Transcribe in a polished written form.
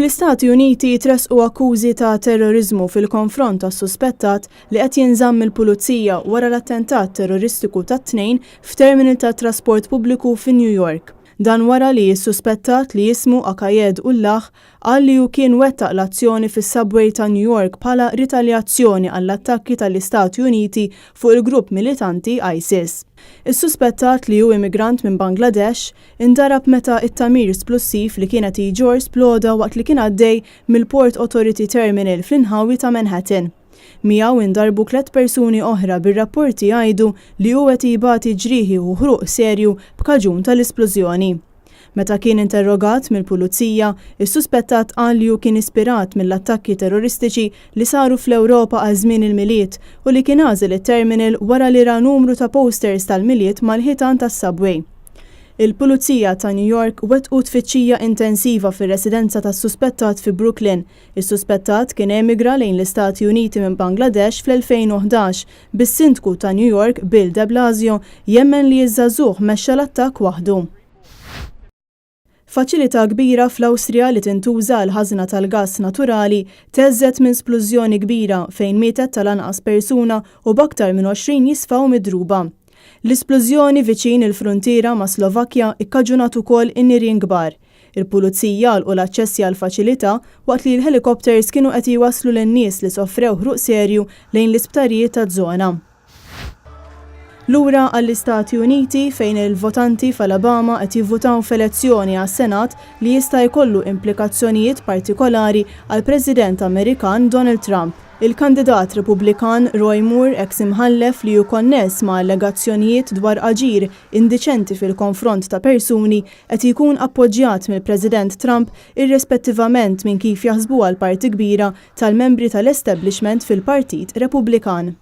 Fl-Istati Uniti tresqu akkużi ta' terrorizmu fil-konfront tas suspettat li qed jinżamm il-pulizija wara l-attentat terroristiku tat-tnejn f'terminal tat trasport pubbliku fi New York. Dan wara li s-suspettat li jismu Akayed Ullah qal li hu kien wettaq l-azzjoni fis-subway ta' New York bħala ritaljazzjoni għall-attakki tal-Istati Uniti fuq il-grupp militanti ISIS. Is-suspettat li hu immigrant minn Bangladesh indarab meta it-tamir splussiv li kienet jiġor sploda waqt li kien għaddej mill-Port Authority Terminal fl-inħawi ta' Manhattan. Miegħu indarbu 3 persuni oħra bir-rapporti jgħidu li hu qed jibgħati ġrieħi u ħruq serju b'kaġun tal-isplużjoni. Meta kien interrogat mill-pulizija, is-suspettat qal li hu kien ispirat mill-attakki terroristiċi li saru fl-Ewropa għal żmien il-miliet u li kien għażel it-terminal wara li ra numru ta' posters tal-miliet mal-ħitan tas-subway. Il-Pulizija ta' New York wettqu tfittxija intensiva fir-residenza tas-suspettat fi Brooklyn. Is-suspettat kien emigra lejn l-Istati Uniti minn Bangladesh fl-2011 bis-Sindku ta' New York Bill de Blasio jemmen li ż-żagħżugħ mexxa l-attakk waħdu. Faċilità kbira fl-Awstrija li tintuża l-ħażna tal-gass naturali teżżet minn splużjoni kbira fejn mietet tal-anqas persuna u b'aktar minn 20 jisfaw midruba. L-isplużjoni viċin il-fruntiera ma' Slovakkja ikkaġunat ukoll in-nirien kbar. Il-pulizija għalqu l-aċċessi għall-faċilità waqt li l-helikopters kienu qed jwasslu lin-nies li sofrew ħruq serju lejn l-isptarijiet taż-żona. Lura għall-Istati Uniti fejn il-votanti f'Alabama qed jivvutaw f'elezzjoni għas-Senat li jista' jkollu implikazzjonijiet partikolari għall-President Amerikan Donald Trump. Il-kandidat Repubblikan Roy Moore ex-imħallef li hu konness ma' allegazzjonijiet dwar aġir indiċenti fil-konfront ta' persuni qed jkun appoġġjat mill-President Trump irrispettivament minn kif jaħsbuha l-parti kbira tal-membri tal-establishment fil-Partit Repubblikan.